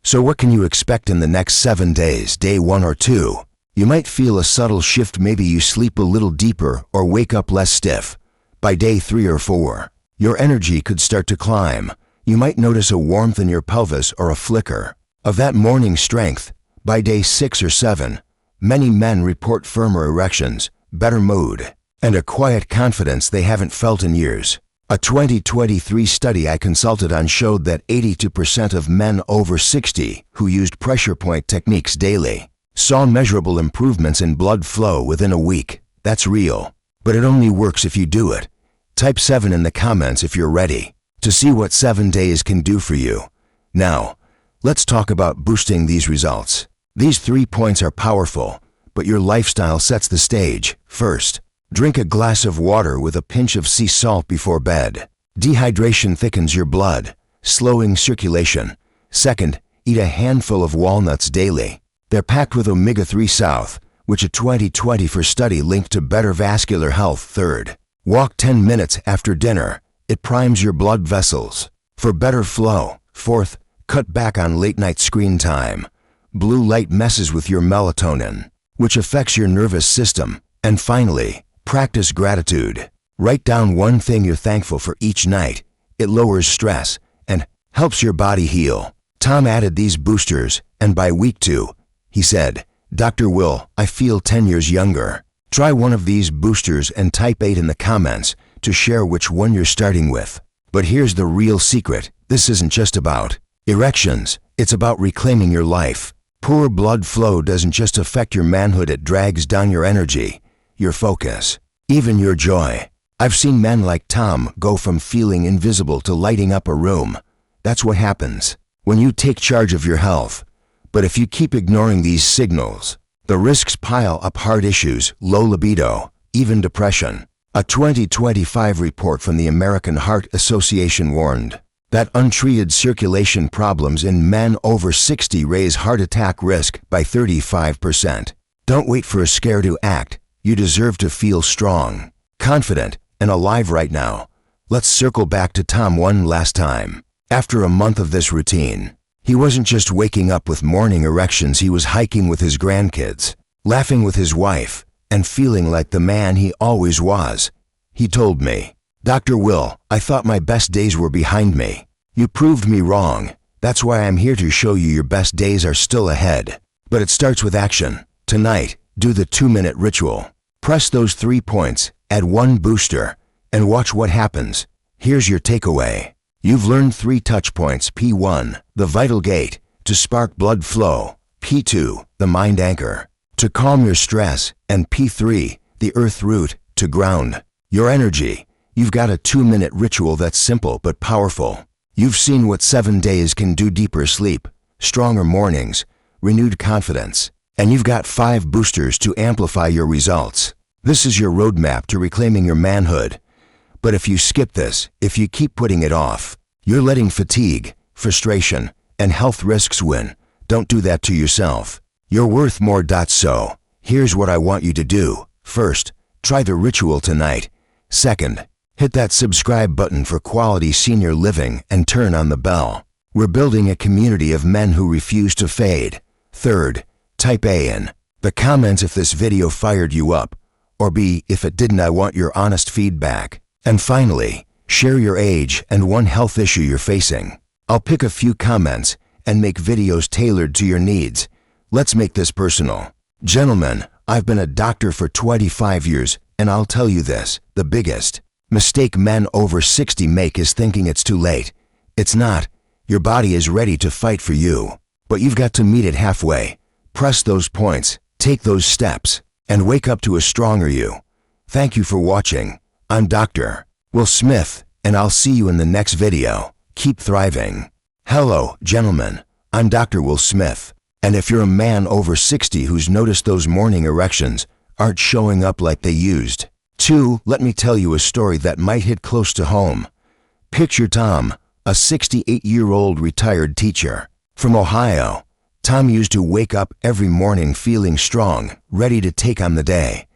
So what can you expect in the next 7 days, day 1 or 2? You might feel a subtle shift. Maybe you sleep a little deeper or wake up less stiff. By day 3 or 4, your energy could start to climb. You might notice a warmth in your pelvis or a flicker of that morning strength. By day 6 or 7, many men report firmer erections, better mood, and a quiet confidence they haven't felt in years. A 2023 study I consulted on showed that 82% of men over 60 who used pressure point techniques daily saw measurable improvements in blood flow within a week. That's real, but it only works if you do it. Type 7 in the comments if you're ready to see what 7 days can do for you. Now, let's talk about boosting these results. These 3 points are powerful, but your lifestyle sets the stage. First, drink a glass of water with a pinch of sea salt before bed. Dehydration thickens your blood, slowing circulation. Second, eat a handful of walnuts daily. They're packed with omega-3 south, which a 2024 study linked to better vascular health. Third, walk 10 minutes after dinner. It primes your blood vessels for better flow. Fourth, cut back on late-night screen time. Blue light messes with your melatonin, which affects your nervous system. And finally, practice gratitude. Write down one thing you're thankful for each night. It lowers stress and helps your body heal. Tom added these boosters, and by week 2, he said, "Dr. Will, I feel 10 years younger." Try one of these boosters and type 8 in the comments to share which one you're starting with. But here's the real secret. This isn't just about erections. It's about reclaiming your life. Poor blood flow doesn't just affect your manhood, it drags down your energy, your focus, even your joy. I've seen men like Tom go from feeling invisible to lighting up a room. That's what happens when you take charge of your health. But if you keep ignoring these signals, the risks pile up: heart issues, low libido, even depression. A 2025 report from the American Heart Association warned that untreated circulation problems in men over 60 raise heart attack risk by 35%. Don't wait for a scare to act. You deserve to feel strong, confident, and alive right now. Let's circle back to Tom one last time. After a month of this routine, he wasn't just waking up with morning erections, he was hiking with his grandkids, laughing with his wife, and feeling like the man he always was. He told me, "Dr. Will, I thought my best days were behind me. You proved me wrong. That's why I'm here to show you your best days are still ahead." But it starts with action. Tonight, do the 2-minute ritual. Press those 3 points, add 1 booster, and watch what happens. Here's your takeaway. You've learned 3 touch points. P1, the vital gate, to spark blood flow. P2, the mind anchor, to calm your stress. And P3, the earth root, to ground your energy. You've got a 2-minute ritual that's simple but powerful. You've seen what 7 days can do: deeper sleep, stronger mornings, renewed confidence. And you've got 5 boosters to amplify your results. This is your roadmap to reclaiming your manhood. But if you skip this, if you keep putting it off, you're letting fatigue, frustration, and health risks win. Don't do that to yourself. You're worth more. So, here's what I want you to do. First, try the ritual tonight. Second, hit that subscribe button for quality senior living and turn on the bell. We're building a community of men who refuse to fade. Third, type A in the comments if this video fired you up, or B, if it didn't. I want your honest feedback. And finally, share your age and one health issue you're facing. I'll pick a few comments and make videos tailored to your needs. Let's make this personal. Gentlemen, I've been a doctor for 25 years, and I'll tell you this: the biggest mistake men over 60 make is thinking it's too late. It's not. Your body is ready to fight for you, but you've got to meet it halfway. Press those points, take those steps, and wake up to a stronger you. Thank you for watching. I'm Dr. Will Smith, and I'll see you in the next video. Keep thriving. Hello, gentlemen. I'm Dr. Will Smith, and if you're a man over 60 who's noticed those morning erections aren't showing up like they used to, let me tell you a story that might hit close to home. Picture Tom, a 68-year-old retired teacher from Ohio. Tom used to wake up every morning feeling strong, ready to take on the day.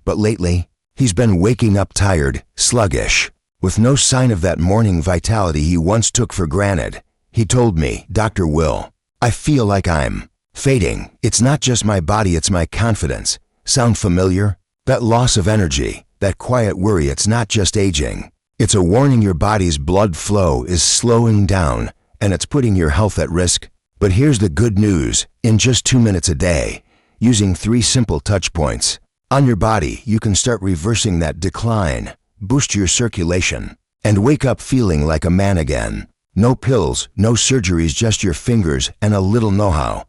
But lately, he's been waking up tired, sluggish, with no sign of that morning vitality he once took for granted. He told me, "Dr. Will, I feel like I'm fading. It's not just my body, it's my confidence. Sound familiar? That loss of energy, that quiet worry, it's not just aging. It's a warning your body's blood flow is slowing down and it's putting your health at risk. But here's the good news. In just 2 minutes a day, using 3 simple touch points on your body, you can start reversing that decline, boost your circulation, and wake up feeling like a man again. No pills, no surgeries, just your fingers and a little know-how.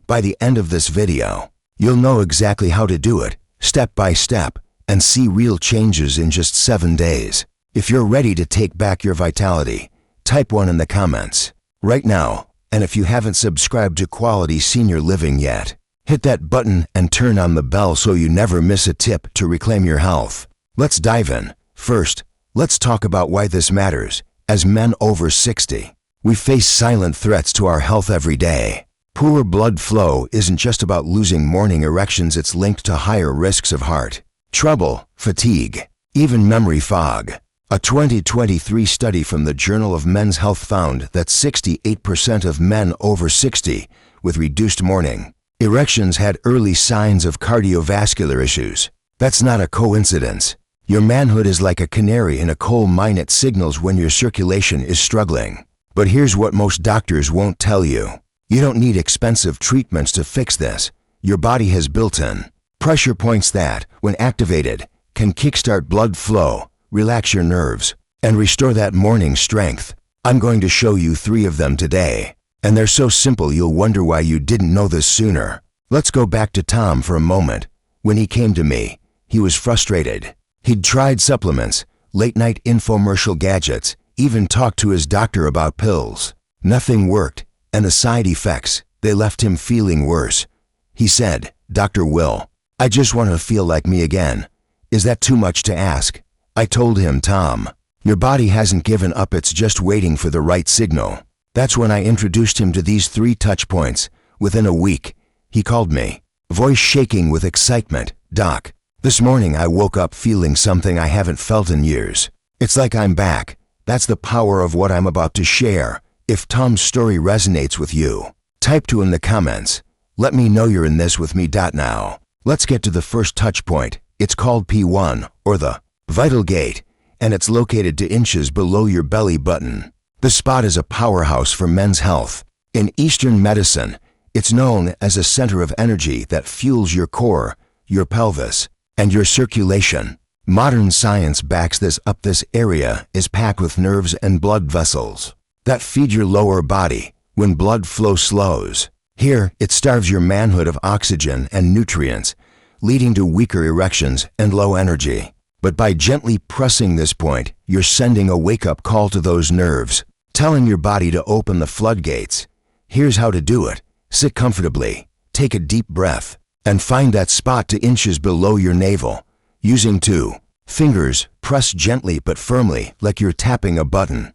By the end of this video, you'll know exactly how to do it, step by step, and see real changes in just 7 days. If you're ready to take back your vitality, type 1 in the comments right now. And if you haven't subscribed to Quality Senior Living yet, hit that button and turn on the bell so you never miss a tip to reclaim your health. Let's dive in. First, let's talk about why this matters. As men over 60, we face silent threats to our health every day. Poor blood flow isn't just about losing morning erections, it's linked to higher risks of heart trouble, fatigue, even memory fog. A 2023 study from the Journal of Men's Health found that 68% of men over 60 with reduced morning erections had early signs of cardiovascular issues. That's not a coincidence. Your manhood is like a canary in a coal mine. It signals when your circulation is struggling. But here's what most doctors won't tell you. You don't need expensive treatments to fix this. Your body has built-in pressure points that, when activated, can kickstart blood flow, relax your nerves, and restore that morning strength. I'm going to show you 3 of them today, and they're so simple you'll wonder why you didn't know this sooner. Let's go back to Tom for a moment. When he came to me, he was frustrated. He'd tried supplements, late-night infomercial gadgets, even talked to his doctor about pills. Nothing worked, and the side effects, they left him feeling worse. He said, "Dr. Will, I just want to feel like me again. Is that too much to ask?" I told him, "Tom, your body hasn't given up, it's just waiting for the right signal." That's when I introduced him to these 3 touch points. Within a week, he called me, voice shaking with excitement. "Doc, this morning I woke up feeling something I haven't felt in years. It's like I'm back." That's the power of what I'm about to share. If Tom's story resonates with you, type 2 in the comments. Let me know you're in this with me. Now, let's get to the first touch point. It's called P1, or the vital gate, and it's located 2 inches below your belly button. This spot is a powerhouse for men's health. In Eastern medicine, it's known as a center of energy that fuels your core, your pelvis, and your circulation. Modern science backs this up. This area is packed with nerves and blood vessels that feed your lower body when blood flow slows. Here, it starves your manhood of oxygen and nutrients, leading to weaker erections and low energy. But by gently pressing this point, you're sending a wake-up call to those nerves, telling your body to open the floodgates. Here's how to do it. Sit comfortably, take a deep breath, and find that spot 2 inches below your navel. Using 2 fingers, press gently but firmly like you're tapping a button.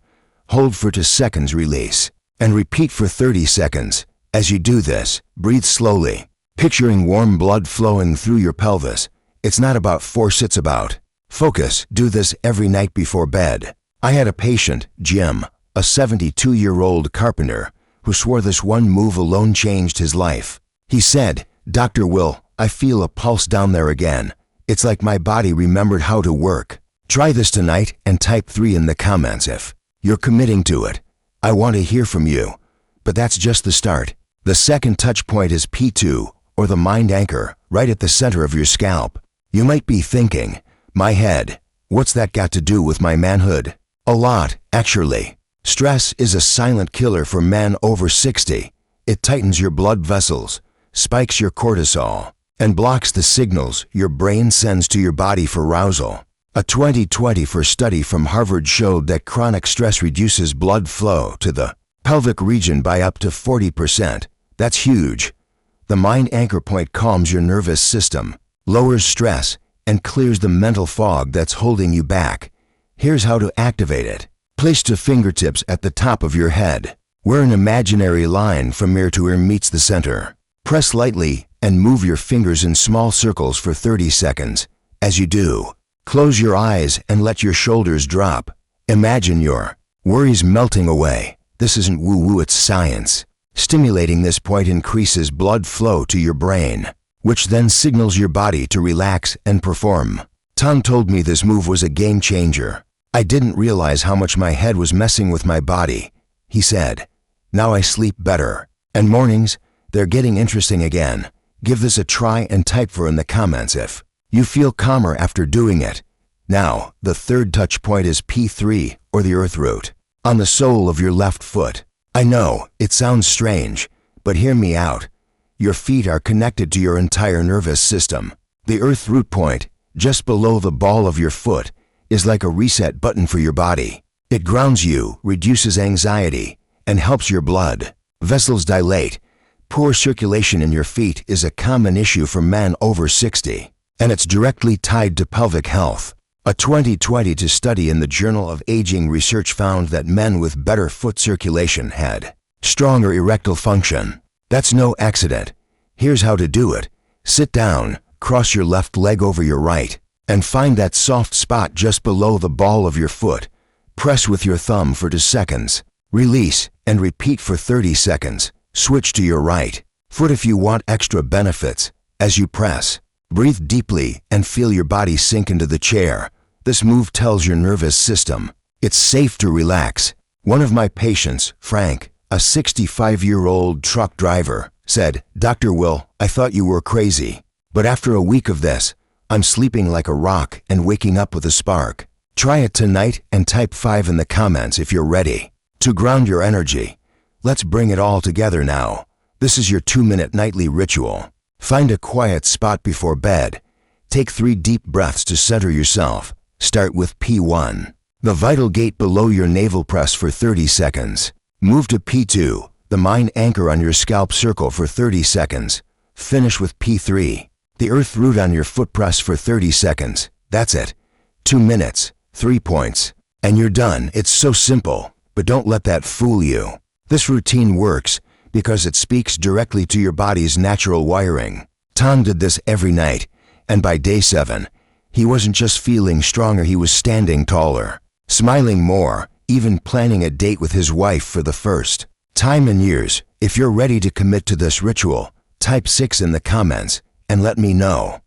Hold for 2 seconds, release, and repeat for 30 seconds. As you do this, breathe slowly, picturing warm blood flowing through your pelvis. It's not about force, it's about focus. Do this every night before bed. I had a patient, Jim, a 72-year-old carpenter, who swore this one move alone changed his life. He said, "Dr. Will, I feel a pulse down there again. It's like my body remembered how to work." Try this tonight and type 3 in the comments if you're committing to it. I want to hear from you. But that's just the start. The second touch point is P2, or the mind anchor, right at the center of your scalp. You might be thinking, "My head, what's that got to do with my manhood?" A lot, actually. Stress is a silent killer for men over 60. It tightens your blood vessels, spikes your cortisol, and blocks the signals your brain sends to your body for arousal. A 2024 study from Harvard showed that chronic stress reduces blood flow to the pelvic region by up to 40%. That's huge. The mind anchor point calms your nervous system, lowers stress, and clears the mental fog that's holding you back. Here's how to activate it. Place 2 fingertips at the top of your head, where an imaginary line from ear to ear meets the center. Press lightly and move your fingers in small circles for 30 seconds. As you do, close your eyes and let your shoulders drop. Imagine your worries melting away. This isn't woo-woo, it's science. Stimulating this point increases blood flow to your brain, which then signals your body to relax and perform. Tom told me this move was a game changer. I didn't realize how much my head was messing with my body. He said, "Now I sleep better. And mornings, they're getting interesting again. Give this a try and type for in the comments if you feel calmer after doing it." Now, the third touch point is P3, or the earth root, on the sole of your left foot. I know, it sounds strange, but hear me out. Your feet are connected to your entire nervous system. The earth root point, just below the ball of your foot, is like a reset button for your body. It grounds you, reduces anxiety, and helps your blood vessels dilate. Poor circulation in your feet is a common issue for men over 60, and it's directly tied to pelvic health. A 2020 study in the Journal of Aging Research found that men with better foot circulation had stronger erectile function. That's no accident. Here's how to do it. Sit down, cross your left leg over your right, and find that soft spot just below the ball of your foot. Press with your thumb for 2 seconds. Release and repeat for 30 seconds. Switch to your right foot if you want extra benefits. As you press, breathe deeply and feel your body sink into the chair. This move tells your nervous system it's safe to relax. One of my patients, Frank, a 65-year-old truck driver, said, "Dr. Will, I thought you were crazy. But after a week of this, I'm sleeping like a rock and waking up with a spark." Try it tonight and type 5 in the comments if you're ready to ground your energy. Let's bring it all together now. This is your 2-minute nightly ritual. Find a quiet spot before bed. Take 3 deep breaths to center yourself. Start with P1, the vital gate below your navel press for 30 seconds. Move to P2, the mind anchor on your scalp circle for 30 seconds. Finish with P3, the earth root on your foot press for 30 seconds. That's it. 2 minutes, 3 points, and you're done. It's so simple, but don't let that fool you. This routine works because it speaks directly to your body's natural wiring. Tom did this every night, and by day 7, he wasn't just feeling stronger, he was standing taller, smiling more, even planning a date with his wife for the first time in years. If you're ready to commit to this ritual, type 6 in the comments and let me know.